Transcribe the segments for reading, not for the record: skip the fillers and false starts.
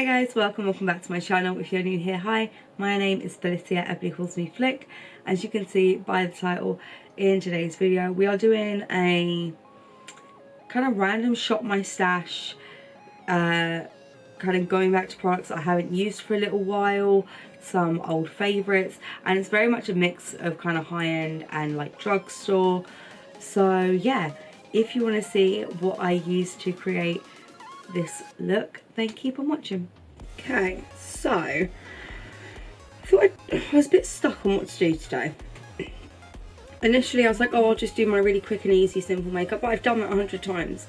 Hi guys, welcome back to my channel. If you're new here, hi, my name is Felicia, everybody calls me Flick. As you can see by the title, in today's video we are doing a kind of random shop my stash, kind of going back to products I haven't used for a little while, some old favourites, and it's very much a mix of kind of high-end and like drugstore. So yeah, if you want to see what I used to create this look, then keep on watching. Okay, so I thought I was a bit stuck on what to do today. Initially I was like, oh, I'll just do my really quick and easy simple makeup, but I've done that 100 times.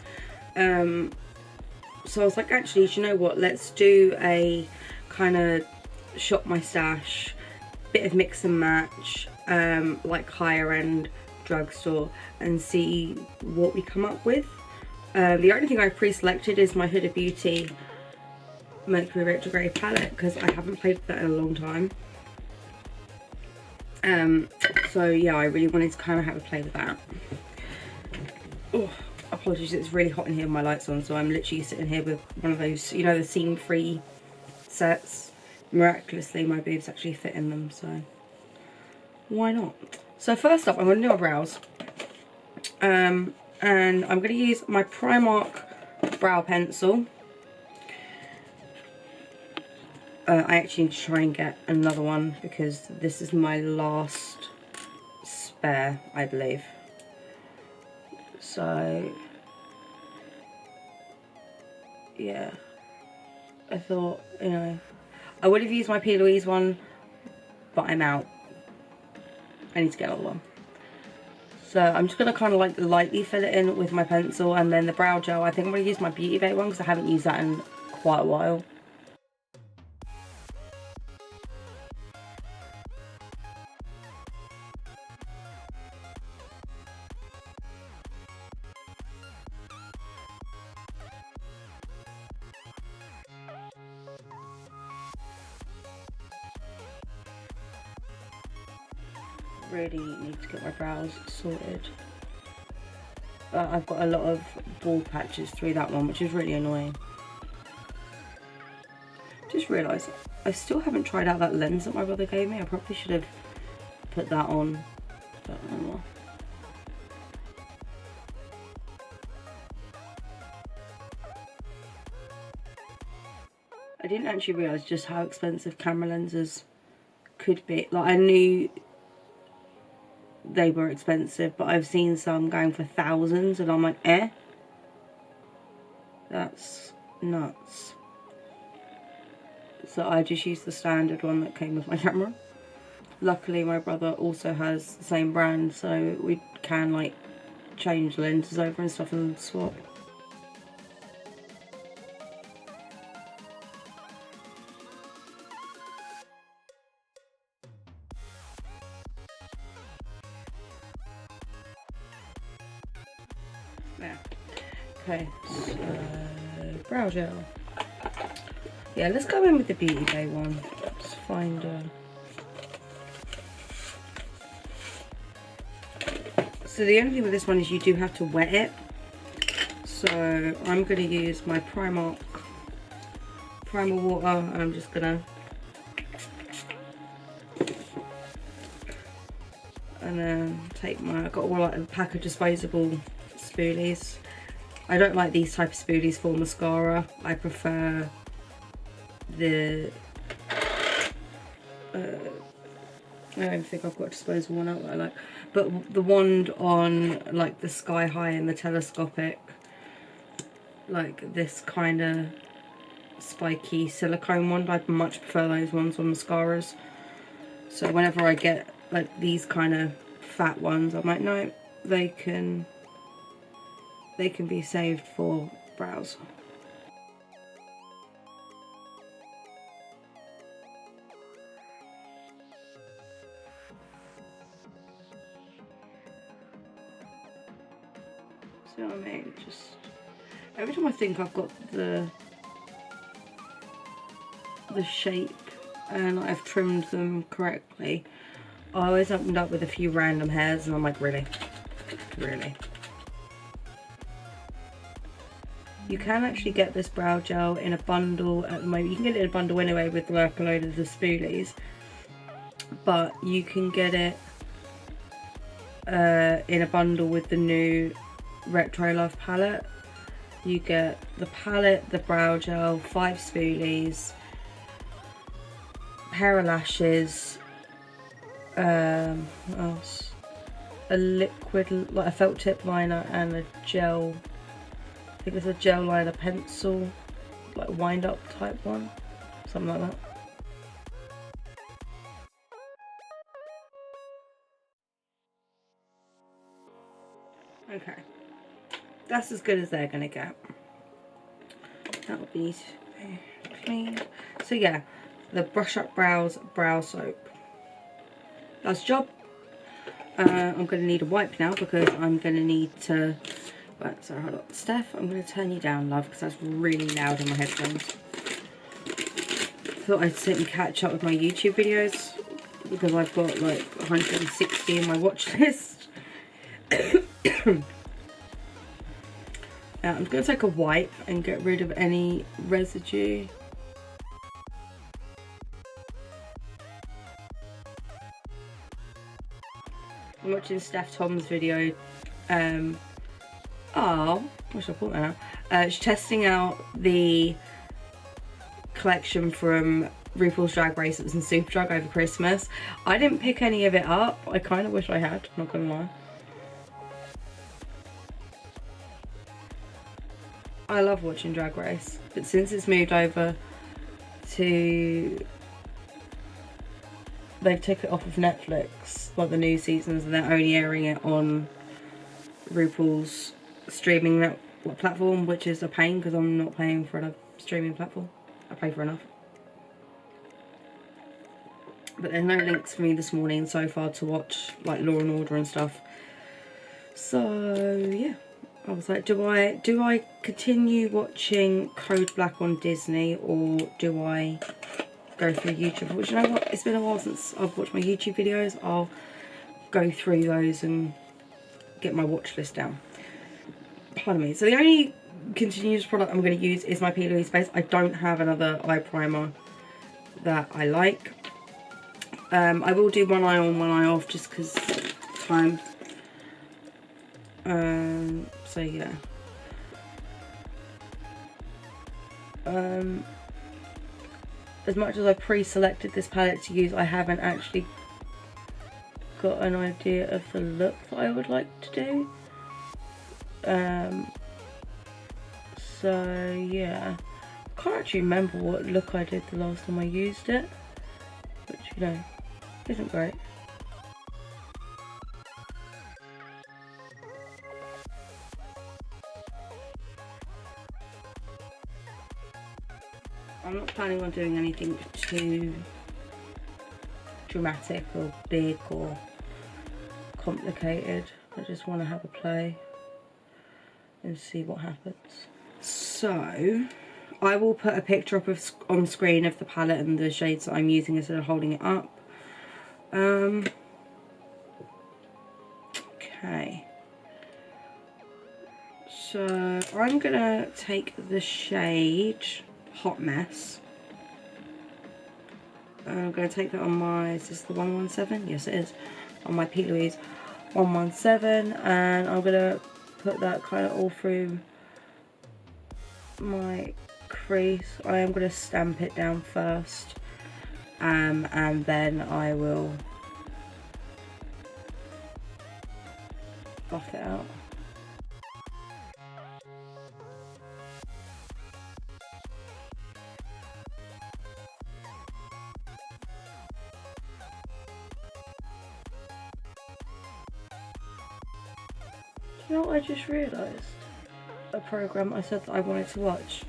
So I was like, actually, do you know what, let's do a kind of shop my stash, bit of mix and match, like higher end drugstore, and see what we come up with. The only thing I've pre-selected is my Huda Beauty Mercury Retrograde palette, because I haven't played with that in a long time. So yeah, I really wanted to kind of have a play with that. Oh, apologies, it's really hot in here with my lights on, so I'm literally sitting here with one of those, you know, the seam-free sets. Miraculously, my boobs actually fit in them, so why not? So first up, I'm going to do my brows. And I'm going to use my Primark brow pencil. I actually need to try and get another one because this is my last spare, I believe. So yeah, I thought, you know, I would have used my P. Louise one, but I'm out. I need to get another one. So I'm just going to kind of like lightly fill it in with my pencil, and then the brow gel, I think I'm going to use my Beauty Bay one because I haven't used that in quite a while. Really need to get my brows sorted. I've got a lot of bald patches through that one, which is really annoying. Just realised I still haven't tried out that lens that my brother gave me. I probably should have put that on. But oh well. I didn't actually realise just how expensive camera lenses could be. Like, I knew they were expensive, but I've seen some going for thousands and I'm like, that's nuts. So I just used the standard one that came with my camera. Luckily my brother also has the same brand, so we can like change lenses over and stuff and swap. Yeah. Okay, so brow gel. Yeah, let's go in with the Beauty Bay one. Let's find So the only thing with this one is you do have to wet it. So I'm going to use my Primark Primer Water, and I'm just going to, and then take my, I've got all like a pack of disposable spoolies. I don't like these type of spoolies for mascara. I prefer the I don't think I've got a disposable one out that I like, but the wand on like the Sky High and the telescopic, like this kind of spiky silicone wand, I much prefer those ones on mascaras. So whenever I get like these kind of fat ones, I'm like, no, they can be saved for brows. See what I mean? Just every time I think I've got the shape and I've trimmed them correctly, I always end up with a few random hairs, and I'm like, really? You can actually get this brow gel in a bundle at the moment. You can get it in a bundle anyway with like a load of the spoolies, but you can get it in a bundle with the new Retro Love palette. You get the palette, the brow gel, 5 spoolies, pair of lashes, what else? A liquid, like a felt tip liner, and a gel, I think it's a gel liner pencil, like wind up type one, something like that. Okay, that's as good as they're gonna get. That would be clean. So yeah, the Brush Up Brows brow soap. That's the job. I'm going to need a wipe now because I'm going to need to... Right, sorry, hold on. Steph, I'm going to turn you down, love, because that's really loud in my headphones. Thought I'd sit and catch up with my YouTube videos because I've got like 160 in my watch list. I'm going to take a wipe and get rid of any residue. I'm watching Steph Tom's video. Wish I put that out. She's testing out the collection from RuPaul's Drag Race. It was in Superdrug over Christmas. I didn't pick any of it up. I kind of wish I had, not gonna lie. I love watching Drag Race, but since it's moved over to... They've took it off of Netflix, like the new seasons, and they're only airing it on RuPaul's streaming platform, which is a pain because I'm not paying for a streaming platform. I pay for enough. But there's no links for me this morning so far to watch like Law and Order and stuff. So yeah, I was like, do I continue watching Code Black on Disney, or do I go through YouTube? Which, you know what, it's been a while since I've watched my YouTube videos. I'll go through those and get my watch list down. Pardon me. So the only continuous product I'm going to use is my P. Louise base. I don't have another eye primer that I like. I will do one eye on, one eye off, just because time. So yeah. As much as I pre-selected this palette to use, I haven't actually got an idea of the look that I would like to do. So yeah, I can't actually remember what look I did the last time I used it, which, you know, isn't great. I'm not planning on doing anything too dramatic or big or complicated. I just want to have a play and see what happens. So I will put a picture up on screen of the palette and the shades that I'm using instead of holding it up. Okay. So I'm gonna take the shade Hot Mess. I'm going to take that on my, is this the 117? Yes it is. On my P. Louise 117, and I'm going to put that kind of all through my crease. I am going to stamp it down first, and then I will buff it out. You know what I just realised? A programme I said that I wanted to watch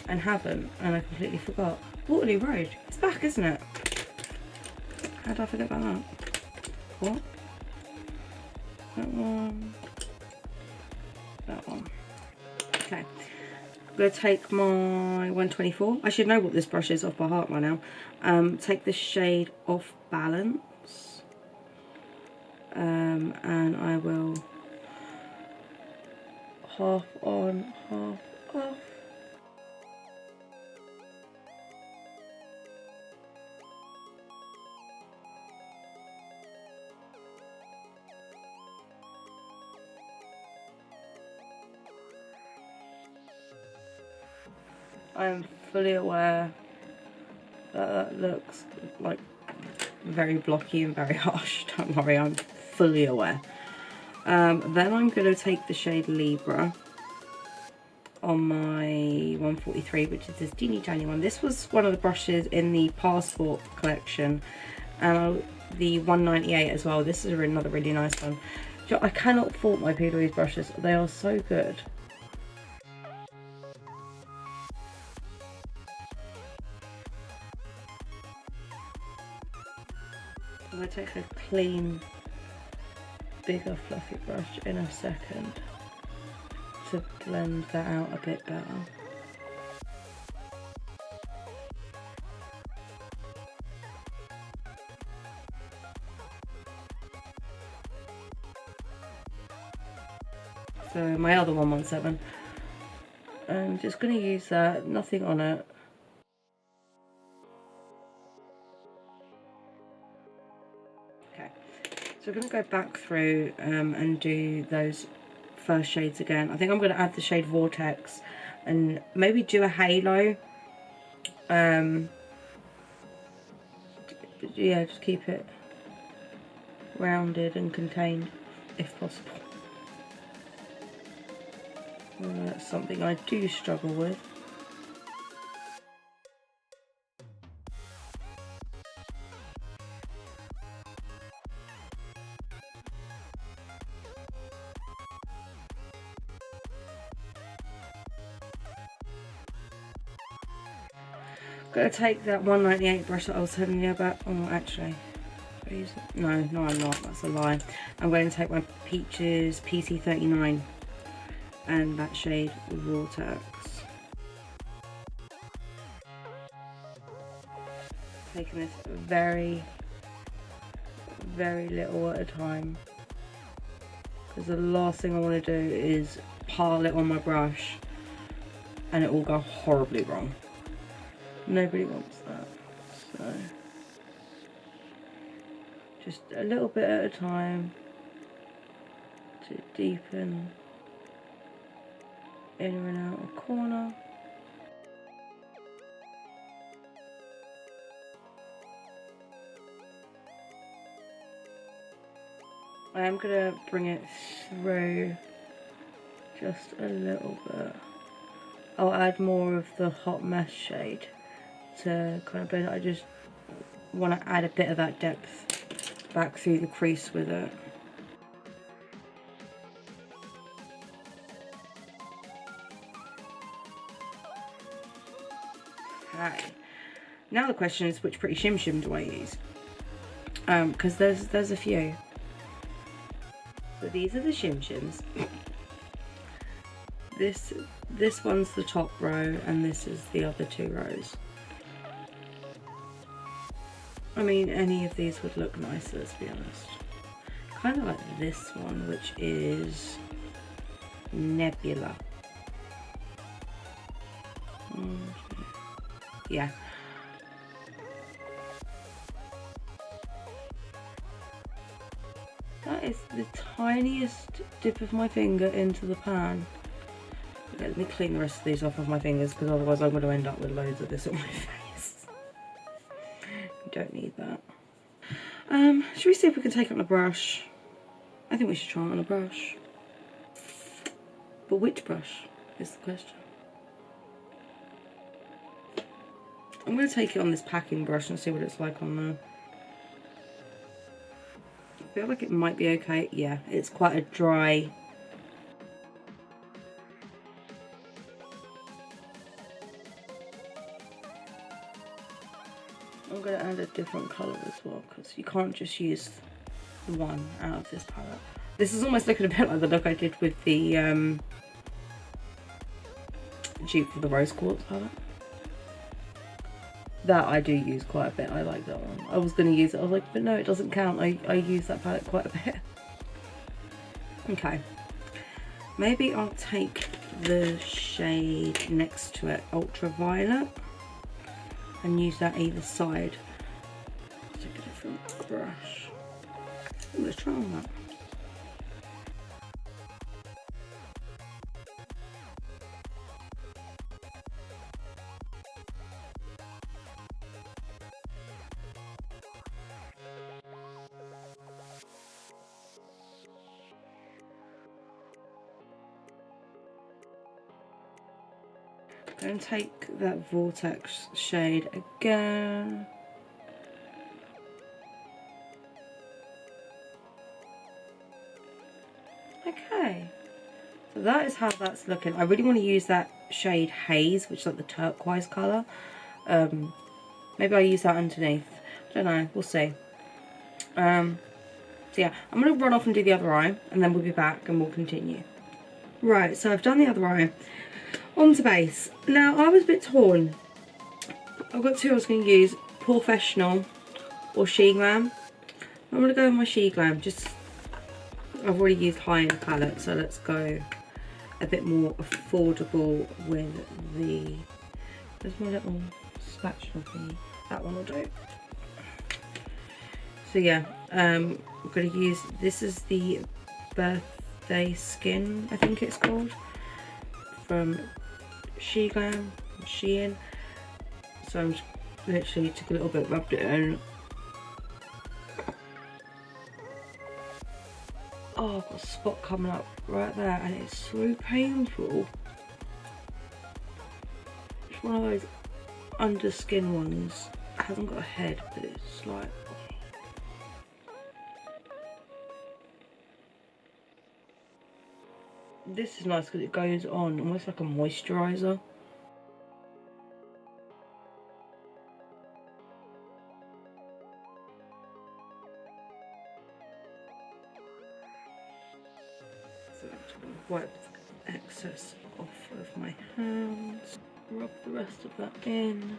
and haven't, and I completely forgot. Waterloo Road. It's back, isn't it? How did I forget about that? What? That one. That one. Okay. I'm going to take my 124. I should know what this brush is off by heart by now. Take the shade Off Balance. And I will half on, half off. I am fully aware that that looks like very blocky and very harsh. Don't worry, I'm fully aware. Then I'm going to take the shade Libra on my 143, which is this teeny tiny one. This was one of the brushes in the Passport collection, and the 198 as well. This is another really nice one. I cannot fault my P. Louise brushes. They are so good. I'm going to take a clean, bigger fluffy brush in a second to blend that out a bit better. So my other 117, I'm just going to use that, nothing on it. Okay, so we're going to go back through and do those first shades again. I think I'm going to add the shade Vortex and maybe do a halo. Yeah, just keep it rounded and contained if possible. That's something I do struggle with. I'm going to take that 198 brush that I was telling you about. Oh, actually, no, I'm not. That's a lie. I'm going to take my Peaches PC39 and that shade Vortex. Taking this very, very little at a time, because the last thing I want to do is pile it on my brush and it will go horribly wrong. Nobody wants that. So just a little bit at a time to deepen inner and outer corner. I am going to bring it through just a little bit. I'll add more of the Hot Mess shade to kind of blend it. I just want to add a bit of that depth back through the crease with it. Okay. Now the question is, which Pretty Shim Shim do I use? Because there's a few. So these are the Shim Shims. This one's the top row and this is the other two rows. I mean, any of these would look nice, let's be honest. Kind of like this one, which is Nebula. Yeah. That is the tiniest dip of my finger into the pan. Okay, let me clean the rest of these off of my fingers, because otherwise I'm going to end up with loads of this on my face. You don't need that. Should we see if we can take it on a brush? I think we should try it on a brush. But which brush is the question. I'm going to take it on this packing brush and see what it's like on there. I feel like it might be okay. Yeah, it's quite a dry. I'm going to add a different colour as well, because you can't just use the one out of this palette. This is almost looking a bit like the look I did with the dupe for the Rose Quartz palette. That I do use quite a bit. I like that one. I was going to use it. I was like, but no, it doesn't count. I use that palette quite a bit. Okay. Maybe I'll take the shade next to it, Ultraviolet, and use that either side. Take a different brush. Ooh, let's try on that. Going to take that Vortex shade again. Okay, so that is how that's looking. I really want to use that shade Haze, which is like the turquoise colour. Maybe I'll use that underneath. I don't know, we'll see. So yeah, I'm going to run off and do the other eye, and then we'll be back and we'll continue. Right, so I've done the other eye. On to base. Now, I was a bit torn. I've got two I was going to use, Professional or She Glam. I'm going to go with my She Glam. I've already used high-end palette, so let's go a bit more affordable with the... There's my little spatula thingy. That one will do. So yeah, I'm going to use... This is the Birthday Skin, I think it's called, from She Glam, Shein. So I'm just literally took a little bit, rubbed it in. Oh, I've got a spot coming up right there, and it's so painful. It's one of those under skin ones. It hasn't got a head, but it's like... Oh. This is nice because it goes on almost like a moisturiser. So I'm just going to wipe the excess off of my hands, rub the rest of that in,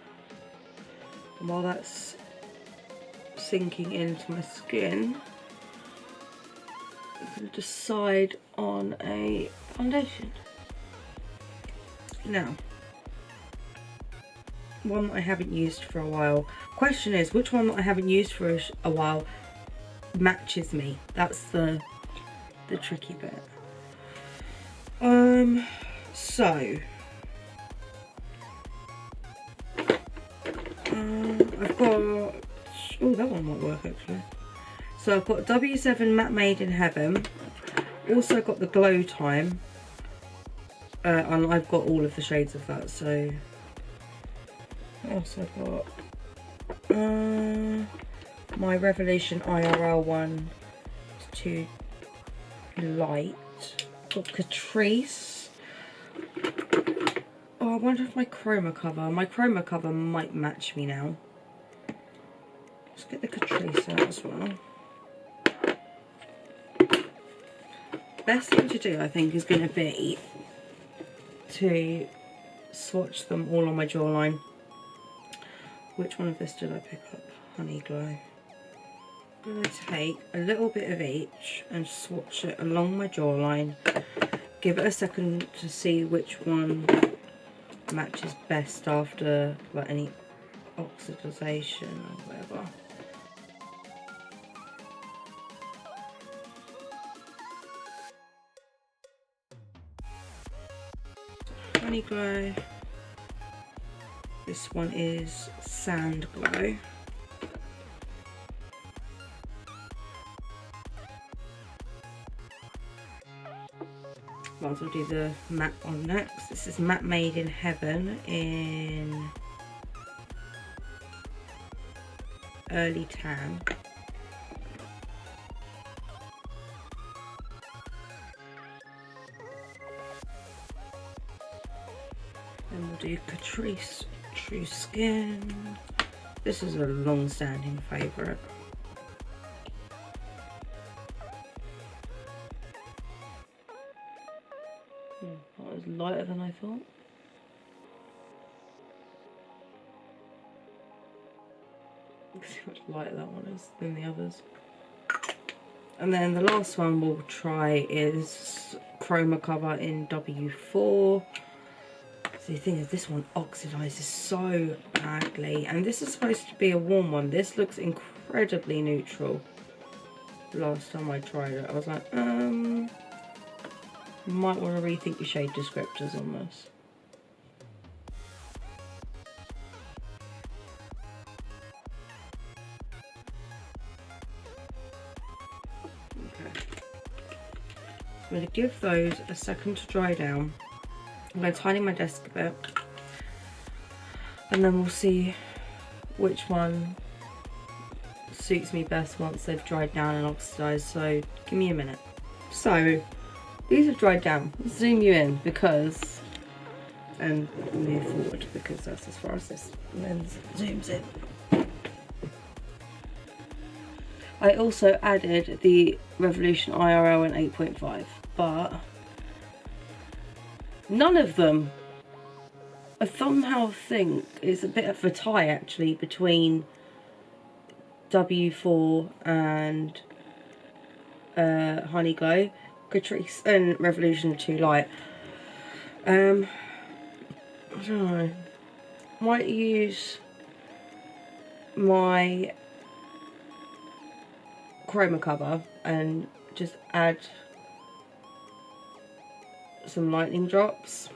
and while that's sinking into my skin, I'm going to decide on a foundation. Now, one that I haven't used for a while. Question is, which one that I haven't used for a while matches me? That's the tricky bit. So I've got, oh, that one might work actually. So I've got W7 Matte Made in Heaven. Also got the Glow Time, and I've got all of the shades of that. So what else I've got? My Revolution IRL one is too light. Got Catrice. Oh, I wonder if my chroma cover might match me now. Let's get the Catrice out as well. Best thing to do, I think, is going to be to swatch them all on my jawline. Which one of this did I pick up? Honey Glow. I'm going to take a little bit of each and swatch it along my jawline. Give it a second to see which one matches best after like any oxidization or whatever. Honey Glow. This one is Sand Glow. Might as well do the matte on next. This is Matte Made in Heaven in Early Tan. Then we'll do Catrice True Skin. This is a long-standing favourite. That was lighter than I thought. See how much lighter that one is than the others. And then the last one we'll try is chroma cover in W4. So the thing is, this one oxidizes so badly, and this is supposed to be a warm one. This looks incredibly neutral. Last time I tried it, I was like, you might want to rethink your shade descriptors on this. Okay. I'm going to give those a second to dry down. I'm going to tidy my desk a bit, and then we'll see which one suits me best once they've dried down and oxidized. So give me a minute. So these have dried down. I'll zoom you in because, and move forward because that's as far as this lens zooms in. I also added the Revolution IRL in 8.5, but none of them, I somehow think it's a bit of a tie actually between W4 and Honey Glow. Catrice and Revolution are too light. I don't know. Might use my chroma cover and just add some lightning drops.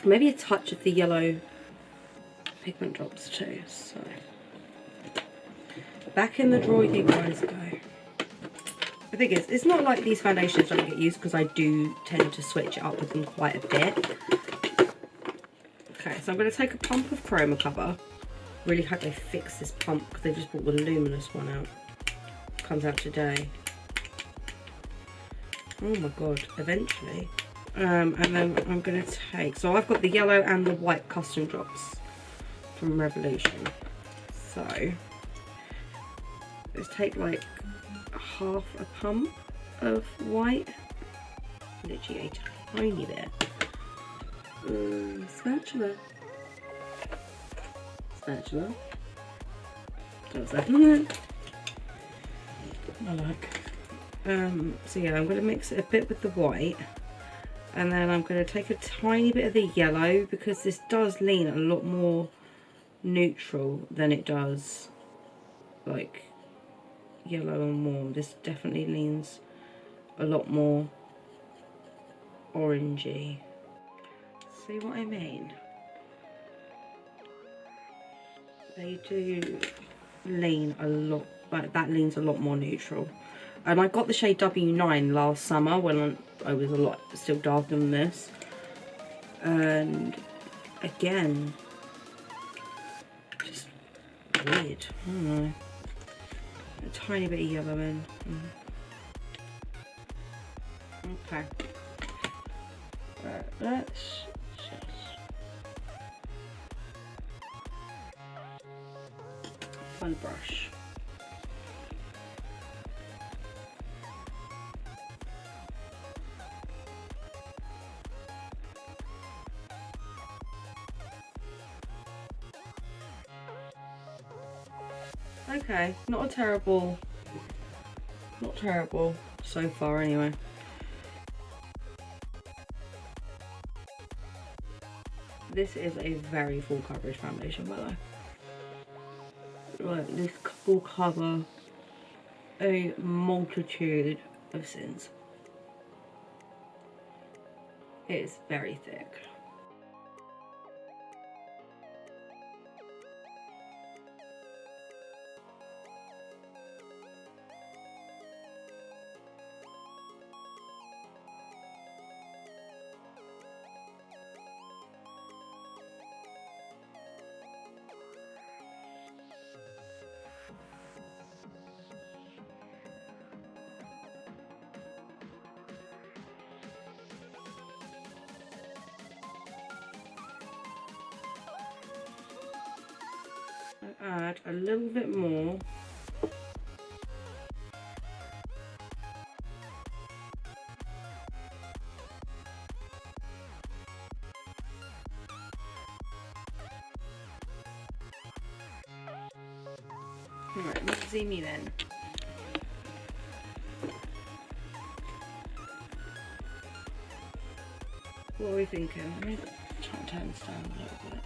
Maybe a touch of the yellow pigment drops too. So back in the drawer you guys go. The thing is, it's not like these foundations don't get used because I do tend to switch it up with them quite a bit. Okay, so I'm going to take a pump of chroma cover. Really hope they fix this pump because they just brought the luminous one out. Comes out today. Oh my god, eventually. And then I'm going to take, so I've got the yellow and the white custom drops from Revolution. So let's take like half a pump of white, literally a tiny bit. Spatula. Does that? I like. So yeah, I'm going to mix it a bit with the white, and then I'm going to take a tiny bit of the yellow because this does lean a lot more neutral than it does like yellow and warm. This definitely leans a lot more orangey. See what I mean? They do lean a lot, like that leans a lot more neutral. And I got the shade W9 last summer when I was a lot still darker than this. And again, just weird. I don't know. A tiny bit of yellow in. Okay. Right, let's just fun brush. Okay, not terrible so far anyway. This is a very full coverage foundation, by the way. Like, this will cover a multitude of sins. It's very thick. Add a little bit more. Alright, let's zoom in then. What are we thinking? Let me try and turn this down a little bit.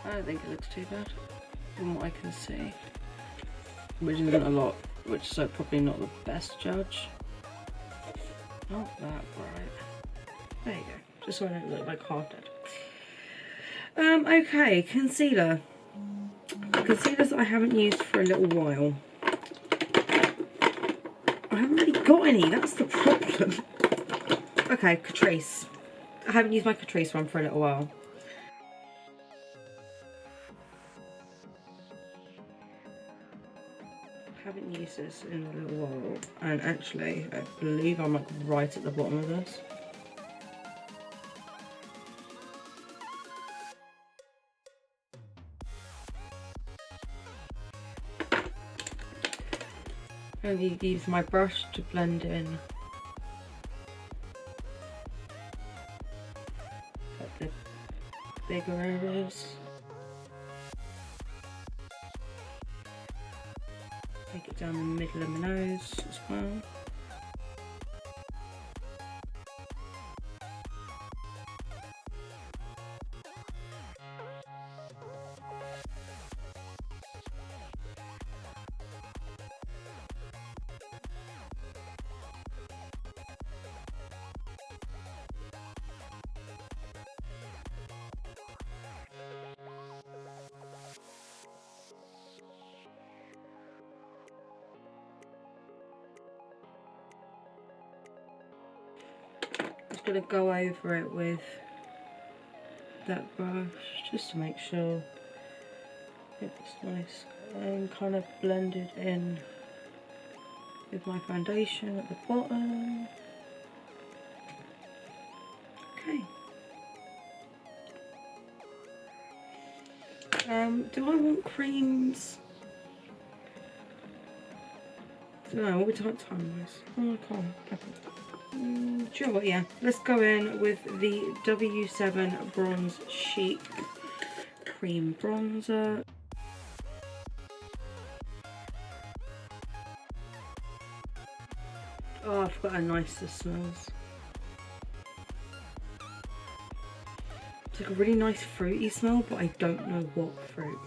I don't think it looks too bad from what I can see, which isn't a lot, which is probably not the best judge. Not that bright. There you go, just so I don't look like half dead. Okay, concealer. Concealers that I haven't used for a little while. I haven't really got any, that's the problem. Okay, Catrice. I haven't used my Catrice one for a little while. Haven't used this in a little while, and actually I believe I'm like right at the bottom of this. I'm going to use my brush to blend in like the bigger areas. Take it down the middle of my nose as well. Just going to go over it with that brush just to make sure it's nice and kind of blended in with my foundation at the bottom. Okay. Do I want creams? I don't know, what we talk time-wise? Oh, I can't. Sure, yeah. Let's go in with the W7 Bronze Chic Cream Bronzer. Oh, I forgot how nice this smells. It's like a really nice fruity smell, but I don't know what fruit.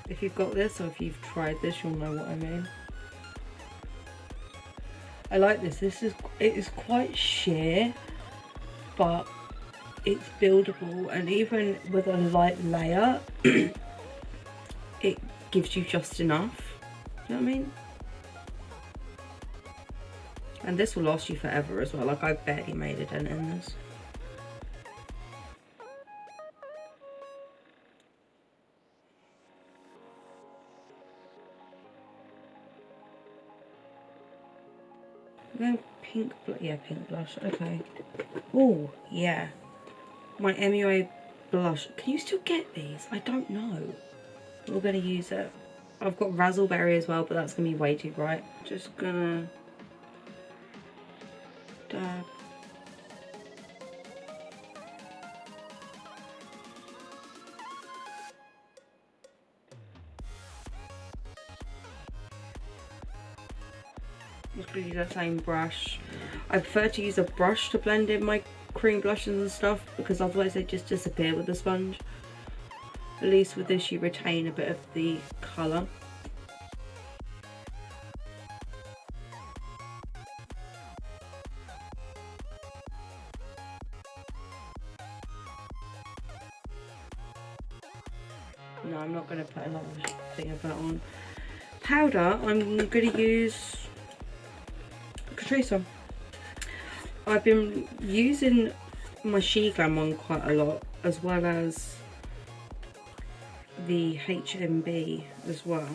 If you've got this or if you've tried this, you'll know what I mean. I like this. It is quite sheer, but it's buildable, and even with a light layer, it gives you just enough. Do you know what I mean? And this will last you forever as well. Like, I've barely made a dent in this. Then pink, yeah, pink blush. Okay. Oh, yeah. My MUA blush. Can you still get these? I don't know. We're gonna use it. I've got Razzleberry as well, but that's gonna be way too bright. Just gonna dab. I'm just gonna use that same brush. I prefer to use a brush to blend in my cream blushes and stuff, because otherwise they just disappear with the sponge. At least with this you retain a bit of the colour. No, I'm not going to put another thing of that on. Powder, I'm going to use Catrice one. I've been using my She Glam one quite a lot, as well as the HMB as well.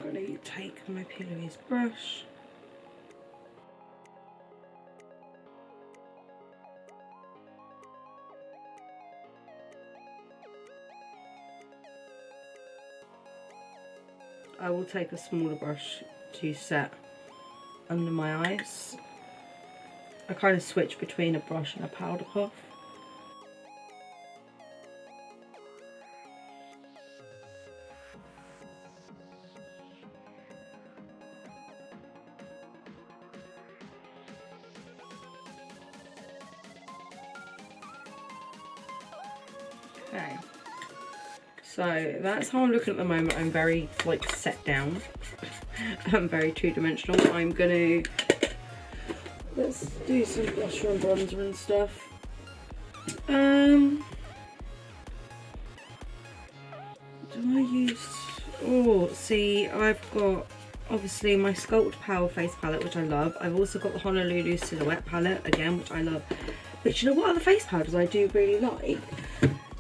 I'm going to take my Pilates brush. I will take a smaller brush to set under my eyes. I kind of switch between a brush and a powder puff. Okay. So that's how I'm looking at the moment. I'm very like set down. I'm very two-dimensional. I'm gonna, let's do some blusher and bronzer and stuff. Do I use, oh, see, I've got obviously my Sculpt Power Face palette, which I love. I've also got the Honolulu Silhouette palette, again, which I love. But you know what other face powders I do really like?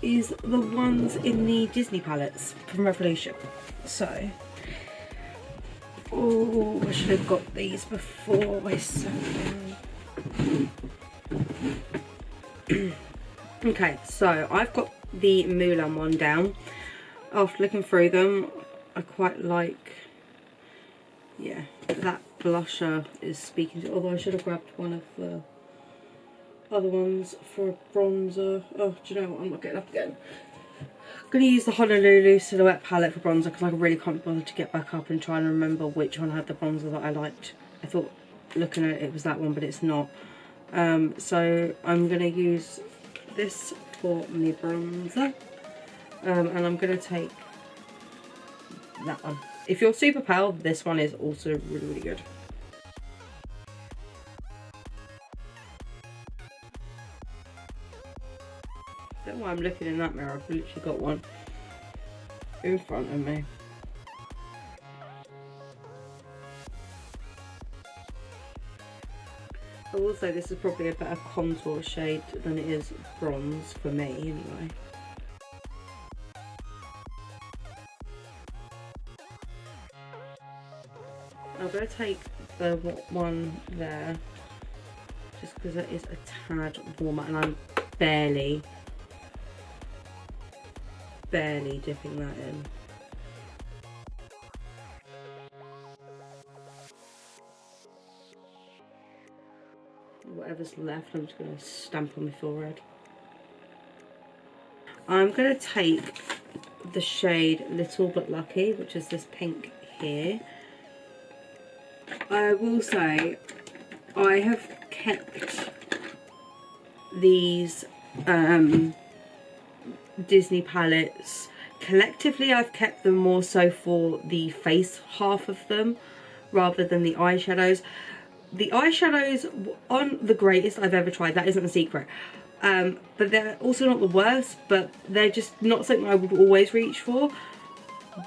Is the ones in the Disney palettes from Revolution. So, oh, I should have got these before I sat down. Okay, so I've got the Mulan one down. After looking through them, I quite like, yeah, that blusher is speaking to, although I should have grabbed one of the other ones for a bronzer. Oh, do you know what, I'm not getting up again. I'm going to use the Honolulu Silhouette palette for bronzer because I really can't bother to get back up and try and remember which one had the bronzer that I liked. I thought looking at it, it was that one, but it's not. So I'm going to use this for my bronzer. And I'm going to take that one. If you're super pale, this one is also really, really good. I don't know why I'm looking in that mirror. I've literally got one in front of me. I will say this is probably a better contour shade than it is bronze for me anyway. I'm going to take the one there just because it is a tad warmer and I'm barely dipping that in. Whatever's left, I'm just going to stamp on my forehead. I'm going to take the shade Little But Lucky, which is this pink here. I will say I have kept these Disney palettes. Collectively, I've kept them more so for the face half of them rather than the eyeshadows. The eyeshadows aren't the greatest I've ever tried, that isn't a secret. But they're also not the worst, but they're just not something I would always reach for.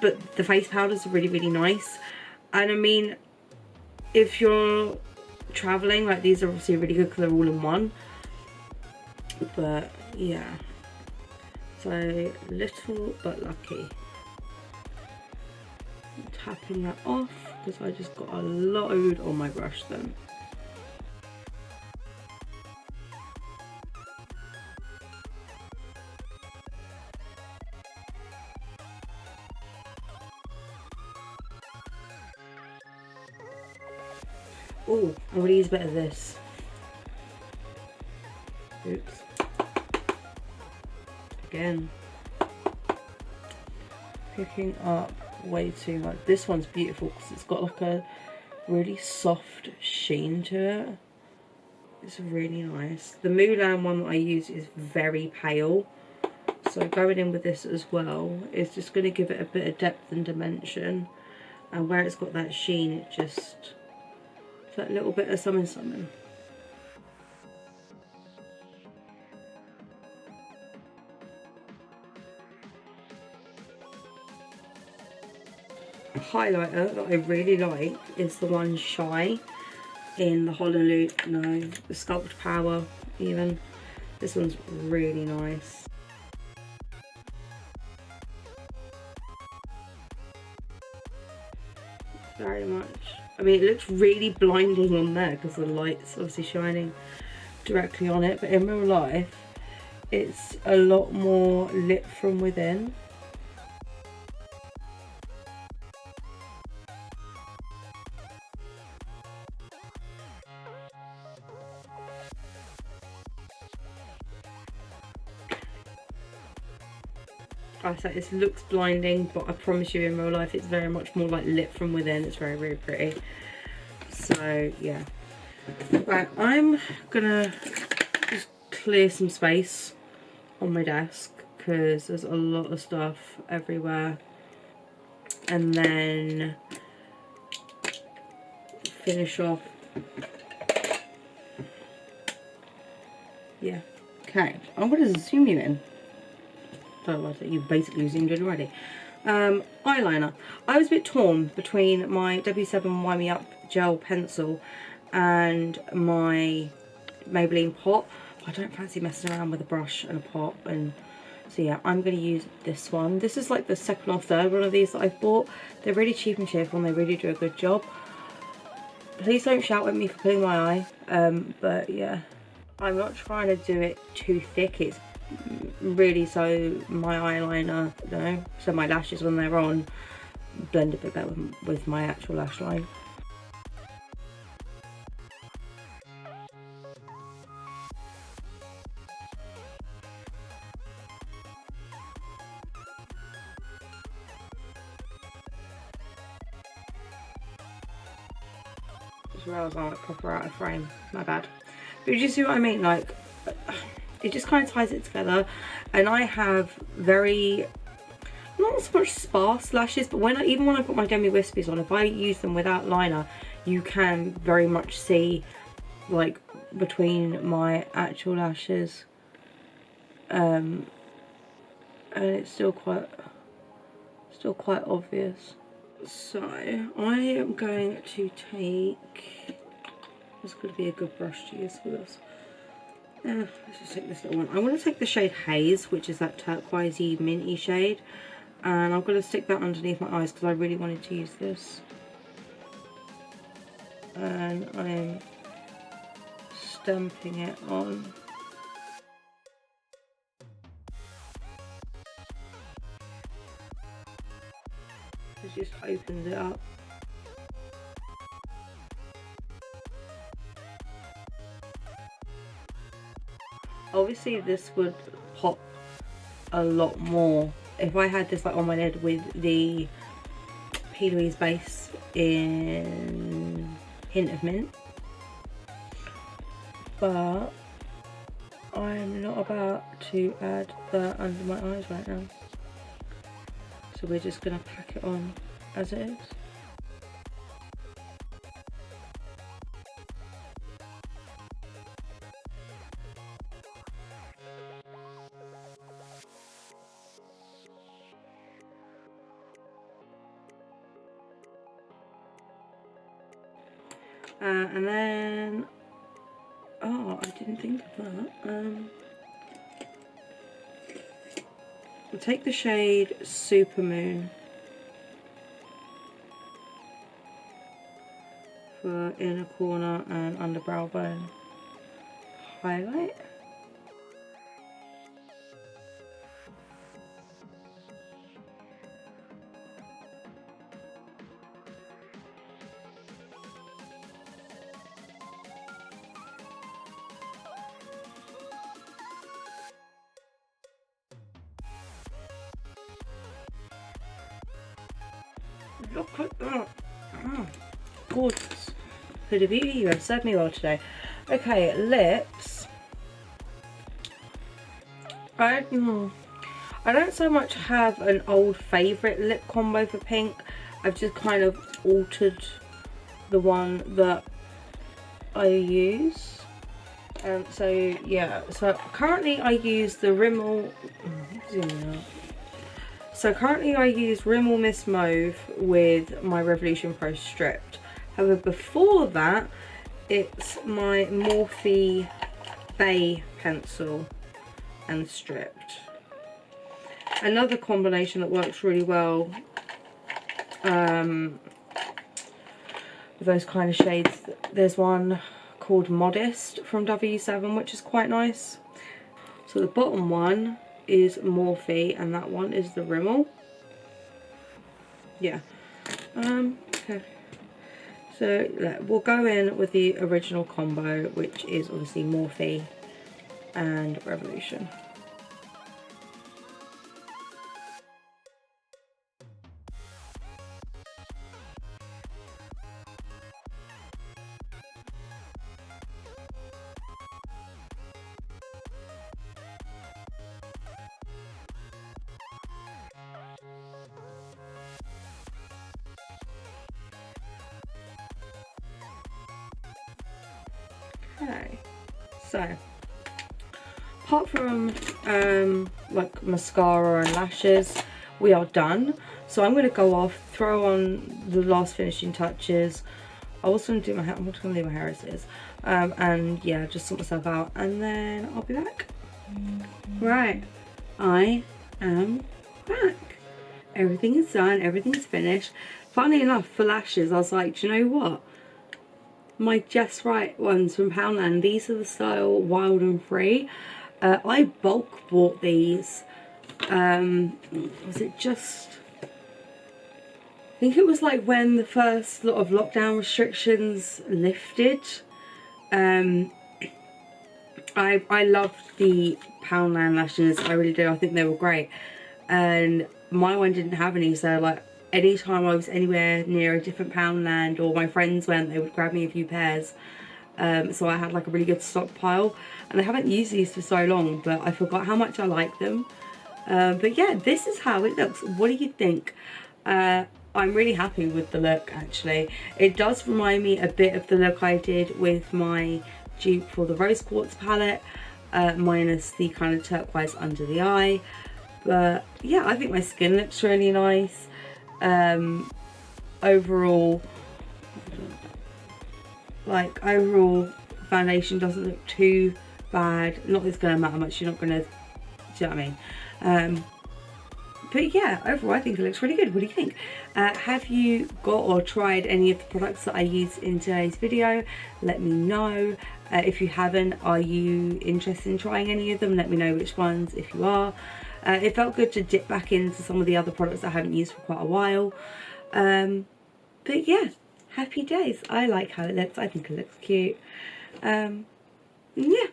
But the face powders are really, really nice. And I mean, if you're traveling, like, these are obviously really good because they're all in one. But yeah, so Little But Lucky. I'm tapping that off because I just got a load on my brush then. Oh, I'm going to use a bit of this. Oops. Again. Picking up way too much. This one's beautiful because it's got like a really soft sheen to it. It's really nice. The Mulan one that I use is very pale. So going in with this as well is just going to give it a bit of depth and dimension. And where it's got that sheen, it just... that little bit of something. A highlighter that I really like is the one Shy in the Honolulu, no, the Sculpt Power even. This one's really nice. Very much. I mean, it looks really blinding on there because the light's obviously shining directly on it, but in real life it's a lot more lit from within. I say it looks blinding, but I promise you in real life it's very much more like lit from within. It's very, very pretty. So yeah. Right, I'm gonna just clear some space on my desk because there's a lot of stuff everywhere. And then finish off. Yeah. Okay, I'm going to zoom you in. Don't know, you've basically zoomed in already. Eyeliner. I was a bit torn between my W7 Wind Me Up gel pencil and my Maybelline pot. I don't fancy messing around with a brush and a pot, and so yeah, I'm going to use this one. This is like the second or third one of these that I've bought. They're really cheap and cheerful and they really do a good job. Please don't shout at me for putting my eye, but yeah. I'm not trying to do it too thick. It's really so my eyeliner, you know, so my lashes when they're on blend a bit better with my actual lash line. Just realised I'm like proper out of frame, my bad. But you see what I mean, like it just kind of ties it together. And I have very, not so much sparse lashes, but even when I put my demi wispies on, if I use them without liner, you can very much see like between my actual lashes, and it's still quite obvious. So I am going to take, this could be a good brush to use for this. Let's just take this little one. I'm going to take the shade Haze, which is that turquoisey minty shade, and I'm going to stick that underneath my eyes because I really wanted to use this. And I'm stamping it on. It just opens it up. Obviously this would pop a lot more if I had this like on my lid with the P. Louise base in Hint of Mint, but I'm not about to add that under my eyes right now, so we're just going to pack it on as it is. And then, oh, I didn't think of that. We'll take the shade Supermoon for inner corner and underbrow bone highlight. Look at that. Oh, gorgeous. Huda Beauty, you have served me well today. Okay, lips. I don't so much have an old favourite lip combo for pink. I've just kind of altered the one that I use. So yeah, so currently I use the Rimmel, zooming out. So currently I use Rimmel Miss Mauve with my Revolution Pro Stripped. However, before that, it's my Morphe Bay pencil and Stripped. Another combination that works really well with those kind of shades, there's one called Modest from W7, which is quite nice. So the bottom one is Morphe and that one is the Rimmel. Yeah. Okay. So we'll go in with the original combo, which is obviously Morphe and Revolution. Okay, so apart from like mascara and lashes, we are done. So I'm going to go off, throw on the last finishing touches. I also want to do my hair. I'm just going to leave my hair as it is, and yeah, just sort myself out, and then I'll be back. Right, I am back. Everything is done, everything's finished. Funny enough, for lashes, I was like, do you know what? My Just Right ones from Poundland, these are the style Wild and Free. I bulk bought these. Was it just... I think it was like when the first lot of lockdown restrictions lifted. I loved the Poundland lashes, I really do. I think they were great. And my one didn't have any, so like anytime I was anywhere near a different Poundland or my friends went, they would grab me a few pairs. So I had like a really good stockpile, and I haven't used these for so long, but I forgot how much I like them. But yeah, this is how it looks. What do you think? I'm really happy with the look, actually. It does remind me a bit of the look I did with my dupe for the Rose Quartz palette, minus the kind of turquoise under the eye. But yeah, I think my skin looks really nice. Overall foundation doesn't look too bad. Not that it's going to matter much, you're not going to, do you know what I mean? But yeah, overall I think it looks really good. What do you think? Have you got or tried any of the products that I used in today's video? Let me know. If you haven't, are you interested in trying any of them? Let me know which ones if you are. It felt good to dip back into some of the other products I haven't used for quite a while. But yeah, happy days. I like how it looks. I think it looks cute. Yeah,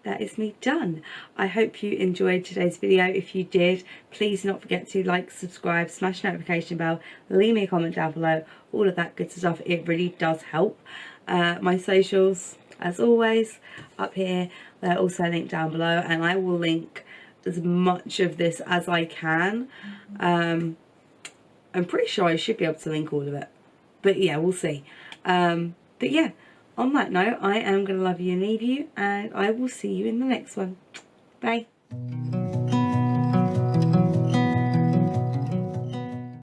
that is me done. I hope you enjoyed today's video. If you did, please do not forget to like, subscribe, smash the notification bell, leave me a comment down below, all of that good stuff. It really does help. My socials, as always, up here, they're also linked down below, and I will link as much of this as I can. I'm pretty sure I should be able to link all of it, but yeah, we'll see. But yeah, on that note, I am going to love you and leave you, and I will see you in the next one. Bye.